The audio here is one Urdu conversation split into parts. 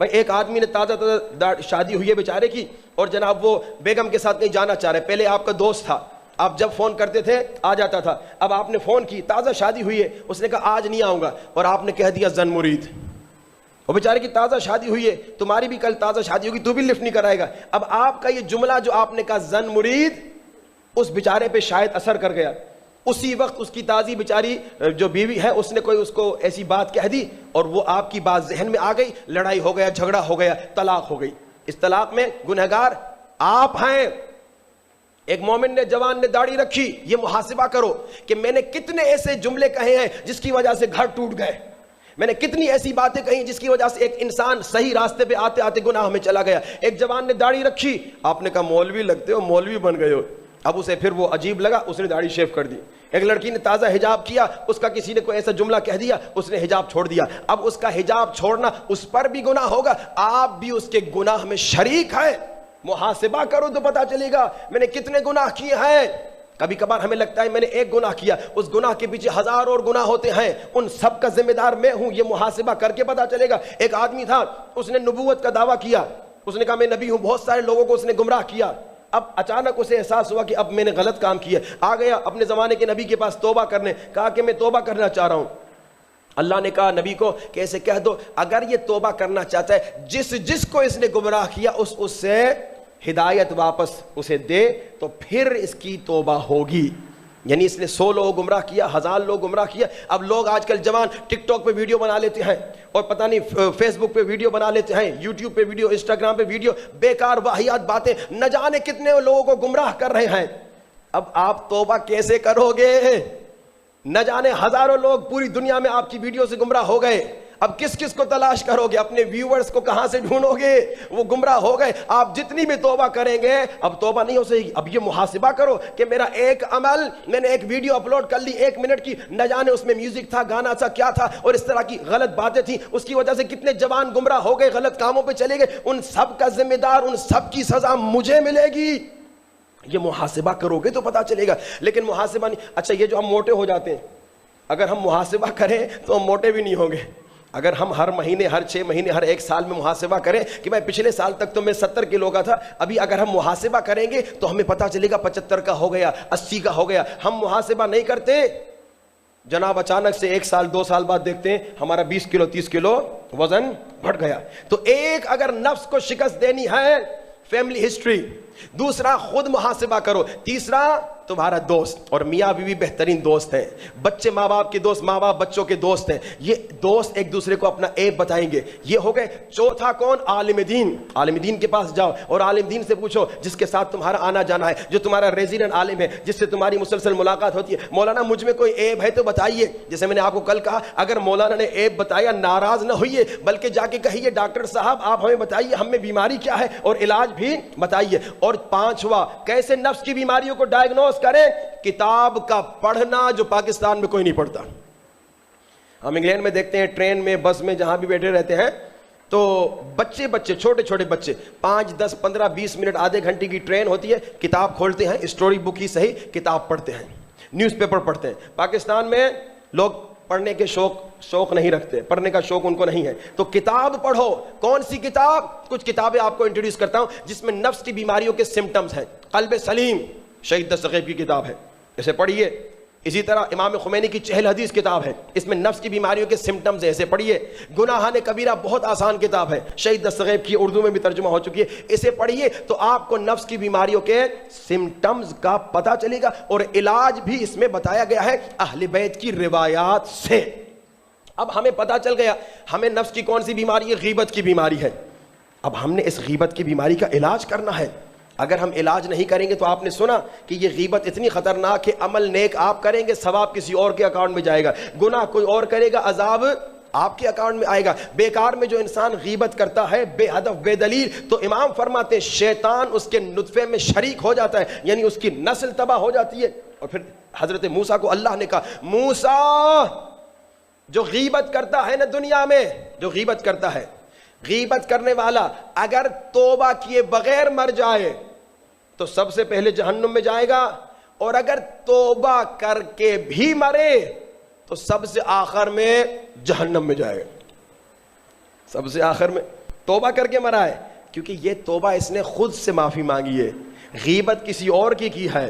بھائی ایک آدمی نے تازہ شادی ہوئی ہے بیچارے کی، اور جناب وہ بیگم کے ساتھ کہیں جانا چاہ رہے، پہلے آپ کا دوست تھا، آپ جب فون کرتے تھے آ جاتا تھا، اب آپ نے فون کی، تازہ شادی ہوئی ہے، اس نے کہا آج نہیں آؤں گا، اور آپ نے کہہ دیا زن مرید، وہ بیچارے کی تازہ شادی ہوئی ہے، تمہاری بھی کل تازہ شادی ہوگی، تو بھی لفٹ نہیں کرائے گا۔ اب آپ کا یہ جملہ جو آپ نے کہا زن مرید، اس بیچارے پہ شاید اثر کر گیا، اسی وقت اس کی تازی بیچاری جو بیوی ہے اس نے کوئی اس کو ایسی بات کہہ دی، اور وہ آپ کی بات ذہن میں آ گئی، لڑائی ہو گیا، جھگڑا ہو گیا، طلاق ہو گئی۔ اس طلاق میں گنہگار آپ ہیں۔ ایک مومن نے، جوان نے داڑھی رکھی، یہ محاسبہ کرو کہ میں نے کتنے ایسے جملے کہے ہیں جس کی وجہ سے گھر ٹوٹ گئے، میں نے کتنی ایسی باتیں کہیں جس کی وجہ سے ایک انسان صحیح راستے پہ آتے آتے گناہ میں چلا گیا۔ ایک جوان نے داڑھی رکھی، آپ نے کہا مولوی لگتے ہو، مولوی بن گئے ہو، اب اسے پھر وہ عجیب لگا، اس نے داڑھی شیو کر دی۔ ایک لڑکی نے تازہ حجاب کیا، اس کا کسی نے کوئی ایسا جملہ کہہ دیا، اس نے حجاب چھوڑ دیا، اب اس کا حجاب چھوڑنا اس پر بھی گناہ ہوگا، آپ بھی اس کے گناہ میں شریک ہیں۔ محاسبہ کرو تو پتا چلے گا میں نے کتنے گناہ کیے ہیں۔ کبھی کبھار ہمیں لگتا ہے میں نے ایک گناہ کیا، اس گناہ کے پیچھے ہزار اور گناہ ہوتے ہیں، ان سب کا ذمہ دار میں ہوں، یہ محاسبہ کر کے پتا چلے گا۔ ایک آدمی تھا، اس نے نبوت کا دعویٰ کیا، اس نے کہا میں نبی ہوں، بہت سارے لوگوں کو اس نے گمراہ کیا۔ اب اچانک اسے احساس ہوا کہ اب میں نے غلط کام کیا، آ گیا اپنے زمانے کے نبی کے پاس توبہ کرنے، کہا کہ میں توبہ کرنا چاہ رہا ہوں۔ اللہ نے کہا نبی کو کہ ایسے کہہ دو اگر یہ توبہ کرنا چاہتا ہے، جس کو اس نے گمراہ کیا اس سے ہدایت واپس اسے دے تو پھر اس کی توبہ ہوگی۔ یعنی اس نے 100 لوگ گمراہ کیا، 1000 لوگ گمراہ کیا۔ اب لوگ آج کل جوان ٹک ٹاک پہ ویڈیو بنا لیتے ہیں، اور پتہ نہیں فیس بک پہ ویڈیو بنا لیتے ہیں، یوٹیوب پہ ویڈیو، انسٹاگرام پہ ویڈیو، بیکار واہیات باتیں، نہ جانے کتنے لوگوں کو گمراہ کر رہے ہیں۔ اب آپ توبہ کیسے کرو گے؟ نہ جانے ہزاروں لوگ پوری دنیا میں آپ کی ویڈیو سے گمراہ ہو گئے، اب کس کس کو تلاش کرو گے؟ اپنے ویورز کو کہاں سے ڈھونڈو گے؟ وہ گمراہ ہو گئے۔ آپ جتنی بھی توبہ کریں گے اب توبہ نہیں ہو سکے گی۔ اب یہ محاسبہ کرو کہ میرا ایک عمل، میں نے ایک ویڈیو اپلوڈ کر لی 1 منٹ کی، نہ جانے اس میں میوزک تھا، گانا تھا، کیا تھا، اور اس طرح کی غلط باتیں تھیں، اس کی وجہ سے کتنے جوان گمراہ ہو گئے، غلط کاموں پہ چلے گئے، ان سب کا ذمہ دار، ان سب کی سزا مجھے ملے گی۔ یہ محاسبہ کرو گے تو پتا چلے گا، لیکن محاسبہ نہیں۔ اچھا یہ جو ہم موٹے ہو جاتے ہیں، اگر ہم محاسبہ کریں تو ہم موٹے بھی نہیں ہوں گے۔ اگر ہم ہر مہینے، ہر 6 مہینے، ہر 1 سال میں محاسبہ کریں کہ میں پچھلے سال تک تو میں 70 کلو کا تھا، ابھی اگر ہم محاسبہ کریں گے تو ہمیں پتہ چلے گا 75 کا ہو گیا، 80 کا ہو گیا۔ ہم محاسبہ نہیں کرتے، جناب اچانک سے 1 سال 2 سال بعد دیکھتے ہیں ہمارا 20 کلو 30 کلو وزن بڑھ گیا۔ تو ایک اگر نفس کو شکست دینی ہے، فیملی ہسٹری، دوسرا خود محاسبہ کرو، تیسرا تمہارا دوست، اور میاں بیوی بہترین دوست ہیں، بچے ماں باپ کے دوست، ماں باپ بچوں کے دوست ہیں، یہ دوست ایک دوسرے کو اپنا عیب بتائیں گے۔ یہ ہو گئے۔ چوتھا کون؟ عالم دین۔ عالم دین کے پاس جاؤ اور عالم دین سے پوچھو، جس کے ساتھ تمہارا آنا جانا ہے، جو تمہارا ریزیڈنٹ عالم ہے، جس سے تمہاری مسلسل ملاقات ہوتی ہے۔ مولانا مجھ میں کوئی عیب ہے تو بتائیے۔ جیسے میں نے آپ کو کل کہا، اگر مولانا نے عیب بتایا ناراض نہ ہوئیے، بلکہ جا کے کہیے ڈاکٹر صاحب آپ ہمیں بتائیے ہم میں بیماری کیا ہے اور علاج بھی بتائیے۔ اور 5واں، کیسے نفس کی بیماریوں کو ڈائگنوز کریں؟ کتاب کا پڑھنا، جو پاکستان میں کوئی نہیں پڑھتا۔ ہم انگلینڈ میں دیکھتے ہیں ٹرین میں، بس میں، جہاں بھی بیٹھے رہتے ہیں تو بچے چھوٹے چھوٹے بچے 5 10 15 20 منٹ، آدھے گھنٹے کی ٹرین ہوتی ہے، کتاب کھولتے ہیں، اسٹوری بک ہی صحیح، کتاب پڑھتے ہیں، نیوز پیپر پڑھتے ہیں۔ پاکستان میں لوگ پڑھنے کے شوق نہیں رکھتے، پڑھنے کا شوق ان کو نہیں ہے۔ تو کتاب پڑھو۔ کون سی کتاب؟ کچھ کتابیں آپ کو انٹروڈیوس کرتا ہوں جس میں نفس کی بیماریوں کے سمٹمز ہیں۔ قلب سلیم شہید دستگیب کی کتاب ہے، اسے پڑھیے۔ اسی طرح امام خمینی کی 40 حدیث کتاب ہے، اس میں نفس کی بیماریوں کے سمٹمز ہیں، اسے پڑھیے۔ گناہان کبیرہ بہت آسان کتاب ہے، شہید دستگیب کی، اردو میں بھی ترجمہ ہو چکی ہے، اسے پڑھیے تو آپ کو نفس کی بیماریوں کے سمٹمز کا پتہ چلے گا، اور علاج بھی اس میں بتایا گیا ہے اہل بیت کی روایات سے۔ اب ہمیں پتہ چل گیا ہمیں نفس کی کون سی بیماری ہے، غیبت کی بیماری ہے۔ اب ہم نے اس غیبت کی بیماری کا علاج کرنا ہے۔ اگر ہم علاج نہیں کریں گے تو آپ نے سنا کہ یہ غیبت اتنی خطرناک ہے، عمل نیک آپ کریں گے، ثواب کسی اور کے اکاؤنٹ میں جائے گا، گناہ کوئی اور کرے گا، عذاب آپ کے اکاؤنٹ میں آئے گا۔ بیکار میں جو انسان غیبت کرتا ہے بے ہدف بے دلیل، تو امام فرماتے ہیں شیطان اس کے نطفے میں شریک ہو جاتا ہے، یعنی اس کی نسل تباہ ہو جاتی ہے۔ اور پھر حضرت موسیٰ کو اللہ نے کہا موسیٰ، جو غیبت کرتا ہے نا دنیا میں، جو غیبت کرتا ہے، غیبت کرنے والا اگر توبہ کیے بغیر مر جائے تو سب سے پہلے جہنم میں جائے گا، اور اگر توبہ کر کے بھی مرے تو سب سے آخر میں جہنم میں جائے گا، سب سے آخر میں۔ توبہ کر کے مرا ہے، کیونکہ یہ توبہ اس نے خود سے معافی مانگی ہے، غیبت کسی اور کی ہے۔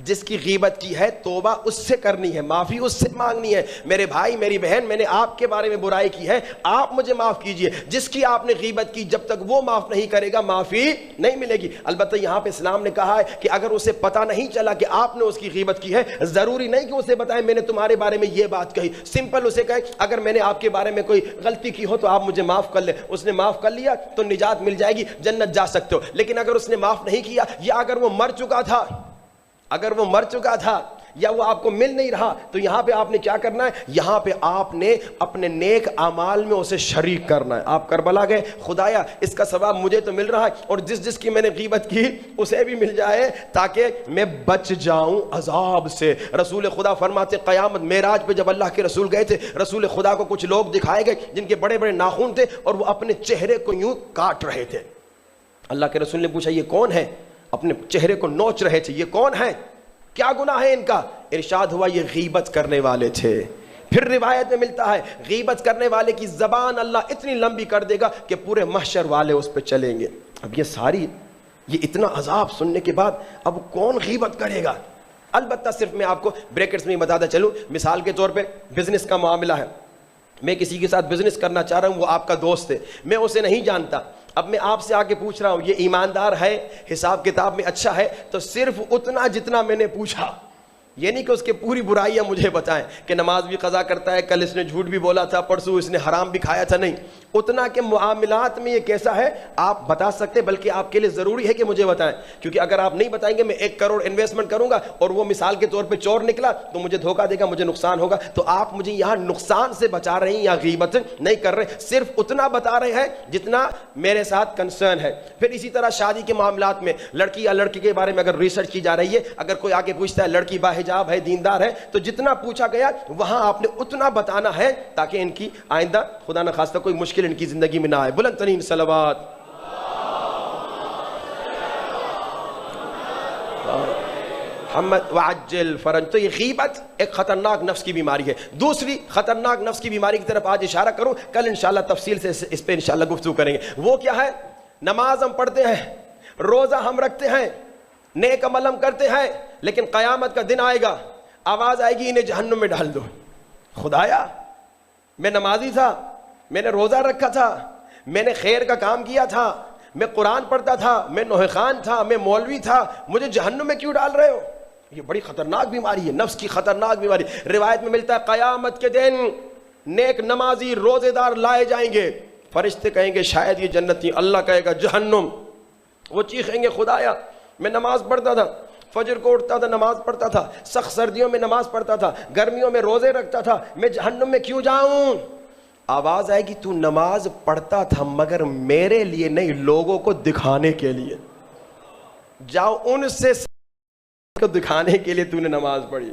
جس کی غیبت کی ہے توبہ اس سے کرنی ہے، معافی اس سے مانگنی ہے۔ میرے بھائی میری بہن، میں نے آپ کے بارے میں برائی کی ہے، آپ مجھے معاف کیجئے۔ جس کی آپ نے غیبت کی، جب تک وہ معاف نہیں کرے گا معافی نہیں ملے گی۔ البتہ یہاں پہ اسلام نے کہا ہے کہ اگر اسے پتہ نہیں چلا کہ آپ نے اس کی غیبت کی ہے، ضروری نہیں کہ اسے بتائیں میں نے تمہارے بارے میں یہ بات کہی، سمپل اسے کہے اگر میں نے آپ کے بارے میں کوئی غلطی کی ہو تو آپ مجھے معاف کر لیں۔ اس نے معاف کر لیا تو نجات مل جائے گی، جنت جا سکتے ہو۔ لیکن اگر اس نے معاف نہیں کیا، یا اگر وہ مر چکا تھا، یا وہ آپ کو مل نہیں رہا، تو یہاں پہ آپ نے کیا کرنا ہے؟ یہاں پہ آپ نے اپنے نیک اعمال میں اسے شریک کرنا ہے۔ آپ کربلا گئے، خدایا اس کا ثواب مجھے تو مل رہا ہے، اور جس کی میں نے غیبت کی اسے بھی مل جائے تاکہ میں بچ جاؤں عذاب سے۔ رسول خدا فرماتے قیامت معراج پہ جب اللہ کے رسول گئے تھے، رسول خدا کو کچھ لوگ دکھائے گئے جن کے بڑے بڑے ناخن تھے اور وہ اپنے چہرے کو یوں کاٹ رہے تھے۔ اللہ کے رسول نے پوچھا یہ کون ہے؟ اپنے چہرے کو نوچ رہے تھے، یہ کون ہے؟ کیا گناہ ہے ان کا؟ ارشاد ہوا یہ غیبت کرنے والے تھے۔ پھر روایت میں ملتا ہے غیبت کرنے والے کی زبان اللہ اتنی لمبی کر دے گا کہ پورے محشر والے اس پہ چلیں گے۔ اب یہ اتنا عذاب سننے کے بعد اب کون غیبت کرے گا؟ البتہ صرف میں آپ کو بریکٹس میں بتاتا چلوں، مثال کے طور پہ بزنس کا معاملہ ہے، میں کسی کے ساتھ بزنس کرنا چاہ رہا ہوں، وہ آپ کا دوست ہے، میں اسے نہیں جانتا، اب میں آپ سے آ کے پوچھ رہا ہوں یہ ایماندار ہے، حساب کتاب میں اچھا ہے، تو صرف اتنا جتنا میں نے پوچھا، یہ نہیں کہ اس کے پوری برائیاں مجھے بتائیں کہ نماز بھی قضا کرتا ہے، کل اس نے جھوٹ بھی بولا تھا، پرسوں اس نے حرام بھی کھایا تھا، نہیں، اتنا کہ معاملات میں یہ کیسا ہے آپ بتا سکتے، بلکہ آپ کے لیے ضروری ہے کہ مجھے بتائیں، کیونکہ اگر آپ نہیں بتائیں گے میں 1 کروڑ انویسٹمنٹ کروں گا اور وہ مثال کے طور پہ چور نکلا تو مجھے دھوکہ دے گا، مجھے نقصان ہوگا۔ تو آپ مجھے یہاں نقصان سے بچا رہے ہیں یا غیبت نہیں کر رہے، صرف اتنا بتا رہے ہیں جتنا میرے ساتھ کنسرن ہے۔ پھر اسی طرح شادی کے معاملات میں لڑکی یا لڑکی کے بارے میں اگر ریسرچ کی جا رہی ہے، اگر کوئی آگے پوچھتا ہے لڑکی باحجاب ہے، دیندار ہے، تو جتنا پوچھا گیا وہاں آپ نے اتنا بتانا ہے تاکہ ان کی آئندہ خدا نہ خواستہ کوئی مشکل ان کی زندگی میں نہ آئے۔ بلند ترین صلوات محمد وعجل فرج۔ تو یہ غیبت ایک خطرناک نفس کی بیماری ہے۔ دوسری خطرناک نفس کی بیماری کی طرف آج اشارہ کروں، کل انشاءاللہ تفصیل سے اس پہ انشاءاللہ گفتگو کریں گے۔ وہ کیا ہے؟ نماز ہم پڑھتے ہیں، روزہ ہم رکھتے ہیں، نیک عمل ہم کرتے ہیں، لیکن قیامت کا دن آئے گا، آواز آئے گی انہیں جہنم میں ڈال دو۔ خدایا میں نمازی تھا، میں نے روزہ رکھا تھا، میں نے خیر کا کام کیا تھا، میں قرآن پڑھتا تھا، میں نوحہ خان تھا، میں مولوی تھا، مجھے جہنم میں کیوں ڈال رہے ہو؟ یہ بڑی خطرناک بیماری ہے، نفس کی خطرناک بیماری۔ روایت میں ملتا ہے قیامت کے دن نیک نمازی روزے دار لائے جائیں گے، فرشتے کہیں گے شاید یہ جنتی، اللہ کہے گا جہنم۔ وہ چیخیں گے خدایا میں نماز پڑھتا تھا، فجر کو اٹھتا تھا نماز پڑھتا تھا، سخت سردیوں میں نماز پڑھتا تھا، گرمیوں میں روزے رکھتا تھا، میں جہنم میں کیوں جاؤں؟ آواز آئے گی تو نماز پڑھتا تھا مگر میرے لیے نہیں، لوگوں کو دکھانے کے لیے، جاؤ ان سے کو دکھانے کے لیے تو نے نماز پڑھی۔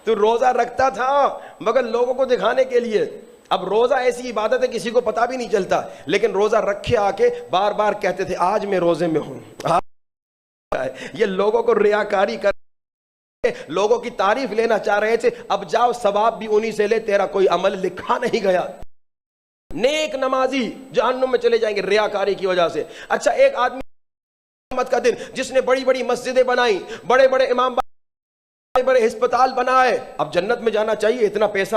تو روزہ رکھتا تھا مگر لوگوں کو دکھانے کے لیے۔ اب روزہ ایسی عبادت ہے کسی کو پتہ بھی نہیں چلتا، لیکن روزہ رکھے آ کے بار بار کہتے تھے آج میں روزے میں ہوں۔ یہ لوگوں کو ریاکاری کر، لوگوں کی تعریف لینا چاہ رہے تھے، اب جاؤ ثواب بھی انہی سے لے، تیرا کوئی عمل لکھا نہیں گیا۔ نیک نمازی جہنم میں چلے جائیں گے ریاکاری کی وجہ سے۔ اچھا ایک آدمی قیامت کا دن جس نے بڑی بڑی مسجدیں بنائی، بڑے بڑے امام، بڑے بڑے ہسپتال بنائے، اب جنت میں جانا چاہیے، اتنا پیسہ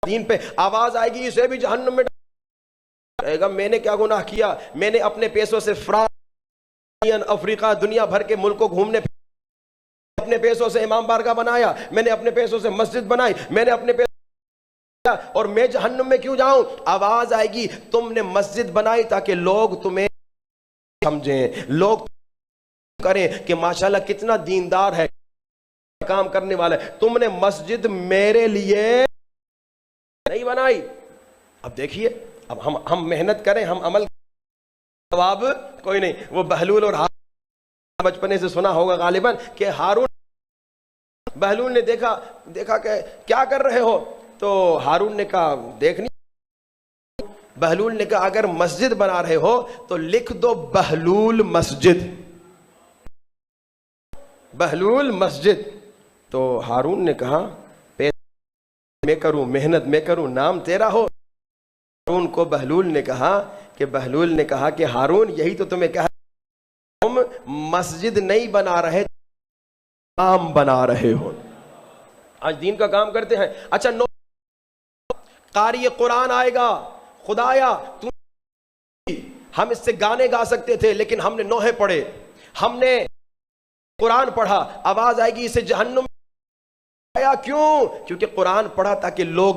دین پہ، آواز آئے گی اسے بھی جہنم میں کہے گا میں نے کیا گناہ کیا؟ میں نے اپنے پیسوں سے فرانس، افریقہ، دنیا بھر کے ملکوں گھومنے، اپنے پیسوں سے امام بارگاہ بنایا، میں نے اپنے پیسوں سے مسجد بنائی، میں نے اپنے پیسوں اور میں جہنم میں کیوں جاؤں؟ آواز آئے گی تم نے مسجد بنائی تاکہ لوگ تمہیں سمجھیں، لوگ کریں کہ ماشاءاللہ کتنا دیندار ہے، کام کرنے والا ہے، تم نے مسجد میرے لیے نہیں بنائی۔ اب دیکھیے اب ہم محنت کریں، ہم عمل، ثواب کوئی نہیں۔ وہ بہلول اور ہارون، بچپنے سے سنا ہوگا غالباً کہ ہارون، بہلول نے دیکھا کہ کیا کر رہے ہو، تو ہارون نے کہا دیکھ نہیں، بہلول نے کہا اگر مسجد بنا رہے ہو تو لکھ دو بہلول مسجد، بہلول مسجد۔ تو ہارون نے کہا پیسے میں کروں، محنت میں کروں، نام تیرا ہو۔ ہارون کو بہلول نے کہا کہ بہلول نے کہا کہ ہارون یہی تو تمہیں کہا تم مسجد نہیں بنا رہے کام بنا رہے ہو. آج دین کا کام کرتے ہیں. اچھا قاری قرآن آئے گا, خدایا ہم اس سے گانے گا سکتے تھے لیکن ہم نے نوحے پڑھے, ہم نے قرآن پڑھا, آواز آئے گی اسے جہنم آیا. کیوں؟ کیونکہ قرآن پڑھا تاکہ لوگ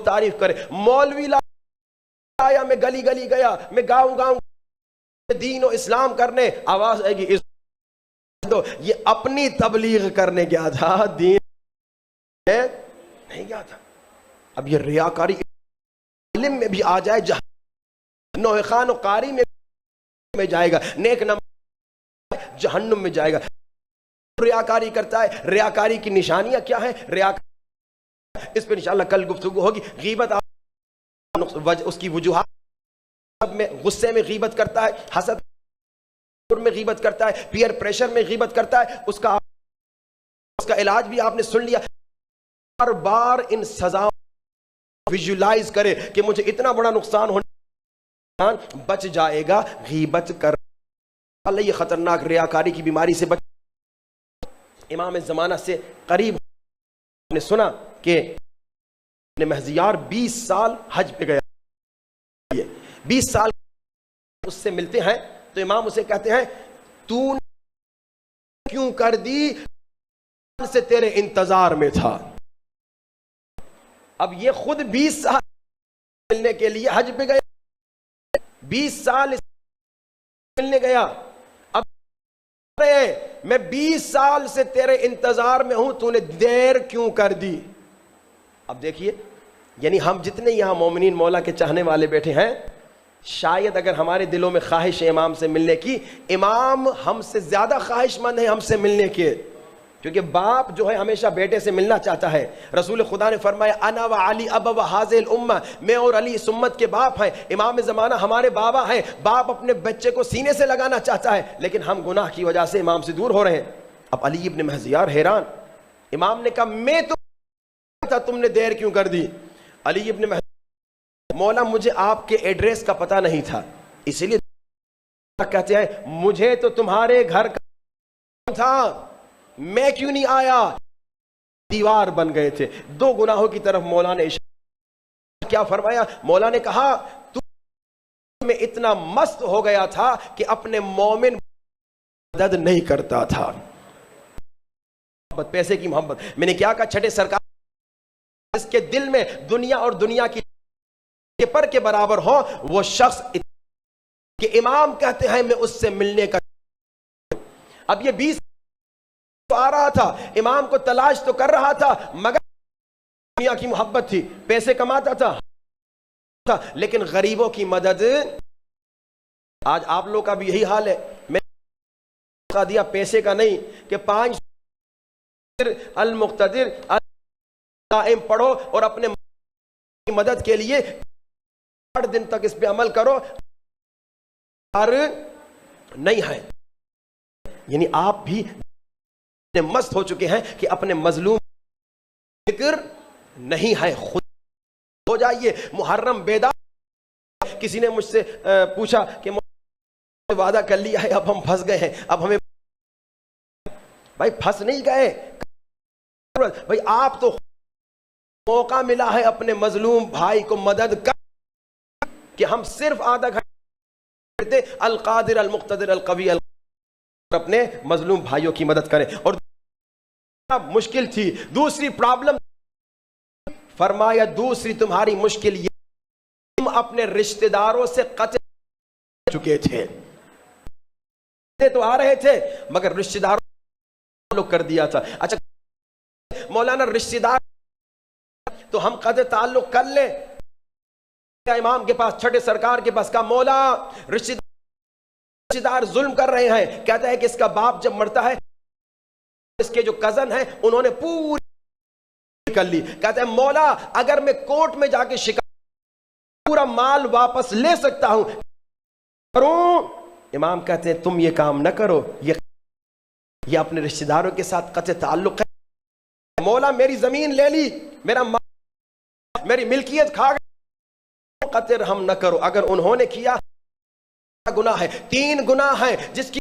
تعریف کرے. مولوی لایا, میں گلی گلی گیا, میں گاؤں دین و اسلام کرنے, آواز آئے گی اس دو. یہ اپنی تبلیغ کرنے گیا تھا, دین نہیں گیا تھا. اب یہ ریاکاری علم میں بھی آ جائے, نوح خان و قاری میں جائے گا, نیک نام جہنم میں جائے گا. ریاکاری کرتا ہے. ریاکاری کی نشانیاں کیا ہیں؟ اس پہ انشاءاللہ کل گفتگو ہوگی. غیبت اس کی وجوہات میں, غصے میں غیبت کرتا ہے, حسد میں غیبت کرتا ہے, پیئر پریشر میں غیبت کرتا ہے. اس کا علاج بھی آپ نے سن لیا. بار بار ان سزاؤں ویژولائز کرے کہ مجھے اتنا بڑا نقصان ہونے بچ جائے گا. غیبت کر اللہ یہ خطرناک ریاکاری کی بیماری سے بچ. امام زمانہ سے قریب نے سنا کہ مہزیار 20 سال حج پہ گیا, 20 سال اس سے ملتے ہیں تو امام اسے کہتے ہیں تو کیوں کر دی, سے تیرے انتظار میں تھا. اب یہ خود 20 سال ملنے کے لیے حج پہ گیا, 20 سال ملنے گیا. اب میں 20 سال سے تیرے انتظار میں ہوں, تو نے دیر کیوں کر دی؟ اب دیکھیے, یعنی ہم جتنے یہاں مومنین مولا کے چاہنے والے بیٹھے ہیں, شاید اگر ہمارے دلوں میں خواہش ہے امام سے ملنے کی, امام ہم سے زیادہ خواہش مند ہے ہم سے ملنے کے, کیونکہ باپ جو ہے ہمیشہ بیٹے سے ملنا چاہتا ہے. رسول خدا نے فرمایا انا و علی ابا و حاضل الامہ, میں اور علی اس امت کے باپ ہیں. امام زمانہ ہمارے بابا ہیں. باپ اپنے بچے کو سینے سے لگانا چاہتا ہے لیکن ہم گناہ کی وجہ سے امام سے دور ہو رہے ہیں. اب علی ابن مہزیار حیران. امام نے کہا میں تو تھا, تم نے دیر کیوں کر دی؟ علی ابن مہزیار, مولا مجھے آپ کے ایڈریس کا پتہ نہیں تھا, اسی لیے کہتے ہیں مجھے تو تمہارے گھر کا تھا, میں کیوں نہیں آیا؟ دیوار بن گئے تھے. 2 گناہوں کی طرف مولا نے اشارہ کیا فرمایا؟ مولا نے کہا تو میں اتنا مست ہو گیا تھا کہ اپنے مومن مدد نہیں کرتا تھا. پیسے کی محبت. میں نے کیا کہا, چھٹے سرکار اس کے دل میں دنیا اور دنیا کی پر کے برابر ہو, وہ شخص کہ امام کہتے ہیں میں اس سے ملنے کا. اب یہ 20 آ رہا تھا, امام کو تلاش تو کر رہا تھا, مگر دنیا کی محبت تھی, پیسے کماتا تھا لیکن غریبوں کی مدد. آج آپ لوگ کا بھی یہی حال ہے. میں نے دیا پیسے کا نہیں کہ 5 المقتدر قائم پڑھو اور اپنے مدد کے لیے 8 دن تک اس پہ عمل کرو, اور نہیں ہے. یعنی آپ بھی مست ہو چکے ہیں کہ اپنے مظلوم فکر نہیں ہے. خود ہو جائیے. محرم بیدار. کسی نے مجھ سے پوچھا کہ وعدہ کر لیا ہے, اب ہم پھنس گئے ہیں, اب ہمیں. بھائی پھنس نہیں گئے بھائی, آپ تو موقع ملا ہے اپنے مظلوم بھائی کو مدد کر کہ ہم صرف آدھا گھنٹے القادر المقتدر القوی اپنے مظلوم بھائیوں کی مدد کریں. اور مشکل تھی, دوسری پرابلم فرمایا, دوسری تمہاری مشکل یہ تم اپنے رشتہ داروں سے قطع چکے تھے. تو آ رہے تھے مگر رشتہ داروں تعلق کر دیا تھا. اچھا مولانا رشتہ دار تو ہم قطع تعلق کر لیں. امام کے پاس, چھٹے سرکار کے پاس, کہا مولا رشتہ دار ظلم کر رہے ہیں. کہتا ہے کہ اس کا باپ جب مرتا ہے اس کے جو کزن ہیں انہوں نے پوری کر لی. کہتا ہے مولا اگر میں کورٹ میں جا کے شکایت پورا مال واپس لے سکتا ہوں کروں. امام کہتے ہیں تم یہ کام نہ کرو, یہ اپنے رشتہ داروں کے ساتھ قطع تعلق ہے. مولا میری زمین لے لی, میرا مال, میری ملکیت کھا گئی, قطع رحم نہ کرو. اگر انہوں نے کیا گناہ ہے, 3 گناہ ہیں جس کی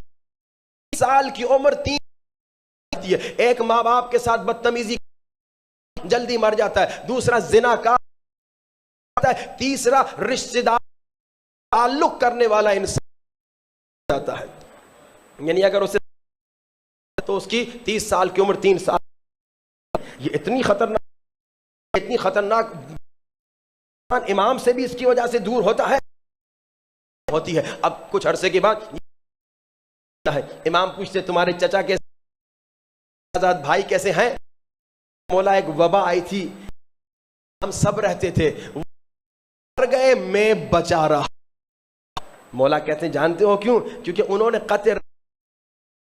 سال کی عمر 3 ہے. ایک ماں باپ کے ساتھ بدتمیزی جلدی مر جاتا ہے, دوسرا زنا کا, تیسرا رشتہ دار تعلق کرنے والا انسان جاتا ہے. یعنی اگر اسے تو اس کی 30 سال کی عمر 3 سال. یہ اتنی خطرناک امام سے بھی اس کی وجہ سے دور ہوتا ہوتی ہے. اب کچھ عرصے کے بعد امام پوچھتے تمہارے چچا کے آزاد بھائی کیسے ہیں؟ مولا ایک وبا آئی تھی, ہم سب رہتے تھے, مر گئے, میں بچا رہا. مولا کہتے ہیں جانتے ہو کیوں؟ کیونکہ انہوں نے قتل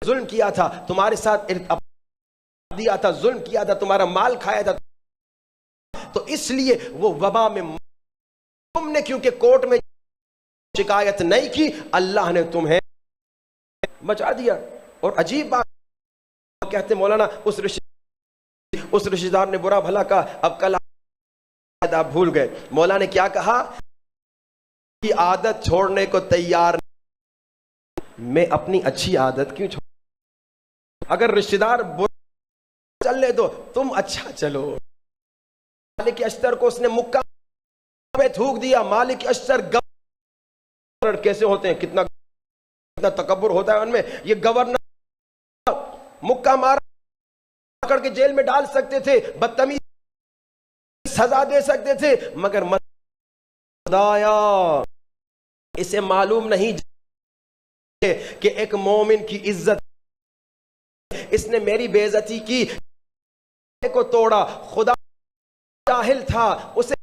ظلم کیا تھا, تمہارے ساتھ دیا تھا, ظلم کیا تھا, تمہارا مال کھایا تھا, تو اس لیے وہ وبا میں تم نے کیونکہ کورٹ میں شکایت نہیں کی, اللہ نے تمہیں بچا دیا. اور عجیب بات کہتے مولانا اس رشتہ دار نے برا بھلا کہا, اب کل آپ بھول گئے. مولا نے کیا کہا کہ عادت چھوڑنے کو تیار نہیں, میں اپنی اچھی عادت کیوں چھوڑ, اگر رشتہ دار برا چلنے دو تم اچھا چلو. مالک اشتر کو اس نے مکہ پہ تھوک دیا. مالک اشتر گورنر کیسے ہوتے ہیں, کتنا تکبر ہوتا ہے ان میں. یہ گورنر مکہ مارا پکڑ کے جیل میں ڈال سکتے تھے, بدتمیز سزا دے سکتے تھے, مگر خدایا اسے معلوم نہیں کہ ایک مومن کی عزت, اس نے میری بے عزتی کی کو توڑا. خدا جاہل تھا, اسے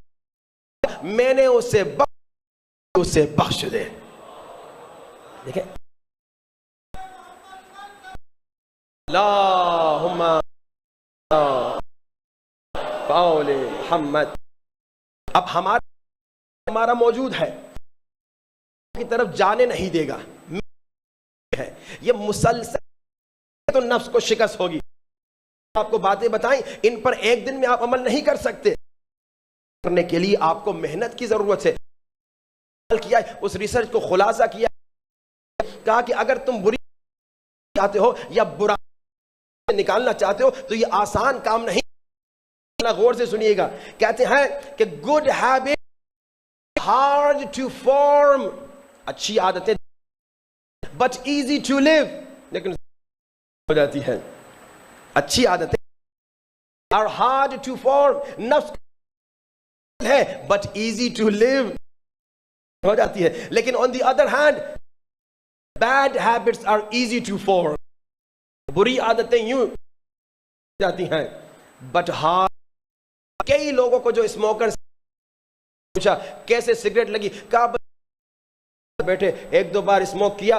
میں نے اسے بخش دے. دیکھیں اللہم قول محمد. اب ہمارا موجود ہے کی طرف جانے نہیں دے گا, یہ مسلسل تو نفس کو شکست ہوگی. آپ کو باتیں بتائیں, ان پر ایک دن میں آپ عمل نہیں کر سکتے. کرنے کے لیے آپ کو محنت کی ضرورت ہے. کیا اس ریسرچ کو خلاصہ کیا, کہا کہ اگر تم بری چاہتے ہو یا برا نکالنا چاہتے ہو تو یہ آسان کام نہیں. غور سے سنیے گا, کہتے ہیں کہ good habit hard to form, اچھی عادتیں بٹ ایزی ٹو لیو, لیکن ہو جاتی ہے. اچھی عادتیں are hard to form, نفس ہے but easy to live ہو جاتی ہے. لیکن on the other hand bad habits are easy to form, بری عادتیں یوں جاتی ہیں but hard. کئی لوگوں کو جو اسموکر پوچھا کیسے سگریٹ لگی, کہا بیٹھے 1-2 بار اسموک کیا.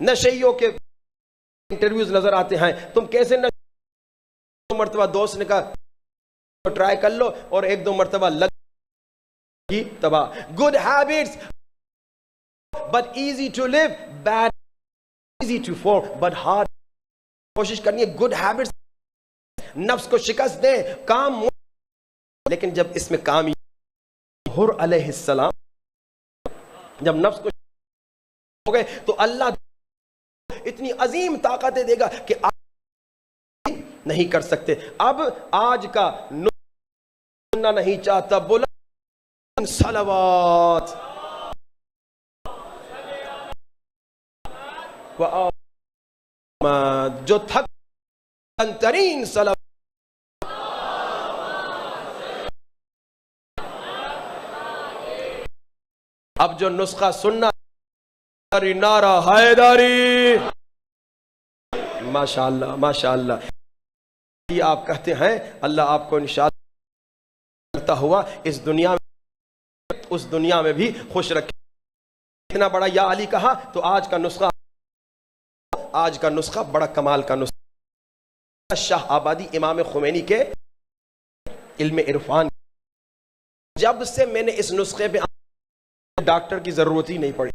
نشیوں کے انٹرویوز نظر آتے ہیں, تم کیسے مرتبہ دوست نے کہا ٹرائی کر لو, اور 1-2 مرتبہ لگ تباہ. Good habits but easy to live, bad easy to form but hard. کوشش کرنی ہے گڈ ہیبٹس نفس کو شکست دیں, کام, لیکن جب اس میں کام حر علیہ السلام جب نفس کو ہو گئے تو اللہ اتنی عظیم طاقتیں دے گا کہ آپ نہیں کر سکتے. اب آج کا سننا نہیں چاہتا, بلند صلوات جو تھک ترین صلوات. اب جو نسخہ سننا نعرہ حیدری, ماشاءاللہ ماشاءاللہ, یہ آپ کہتے ہیں اللہ آپ کو انشاءاللہ کرتا ہوا اس دنیا میں اس دنیا میں بھی خوش رکھے. اتنا بڑا یا علی کہا تو آج کا نسخہ بڑا کمال کا نسخہ. شاہ آبادی امام خمینی کے علم عرفان, جب سے میں نے اس نسخے پہ ڈاکٹر کی ضرورت ہی نہیں پڑی.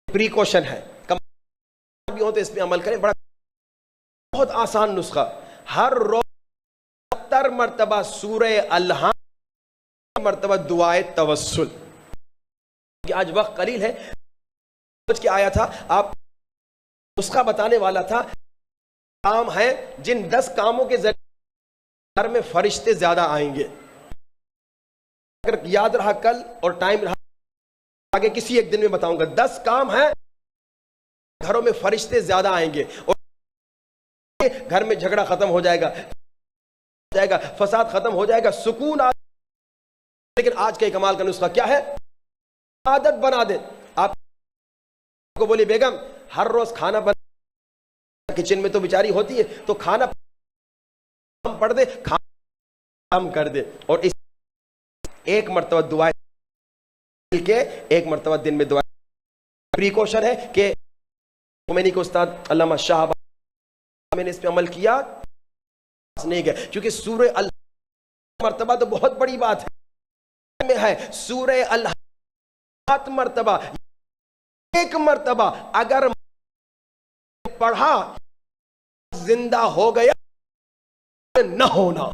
پریکوشن ہے, کم بھی ہوتے اس پہ عمل کریں, بہت آسان نسخہ. ہر روز 70 مرتبہ سورہ الحمد مرتبہ دعائے توسل. کہ آج وقت قلیل ہے, سوچ کے آیا تھا, آپ نسخہ بتانے والا تھا. کام ہیں جن 10 کاموں کے ذریعے گھر میں فرشتے زیادہ آئیں گے. اگر یاد رہا کل اور ٹائم رہا آگے کسی ایک دن میں بتاؤں گا. 10 کام ہیں گھروں میں فرشتے زیادہ آئیں گے اور گھر میں جھگڑا ختم ہو جائے گا, فساد ختم ہو جائے گا, سکون آ. لیکن آج کے کمال کا نسخہ کیا ہے؟ عادت بنا دے. آپ کو بولی بیگم ہر روز کھانا بنا, کچن میں تو بیچاری ہوتی ہے, تو کھانا پڑھ دے, کھانا کم کر دے, اور اس ایک مرتبہ دعائیں مل کے ایک مرتبہ دن میں دعائیں. پریکوشن ہے کہ خمینی کو استاد علامہ شاہ میں نے اس پہ عمل کیا نہیں گئے, کیونکہ سورہ اللہ مرتبہ تو بہت بڑی بات ہے. سورہ اللہ 7 مرتبہ, ایک مرتبہ اگر پڑھا زندہ ہو گیا نہ ہونا.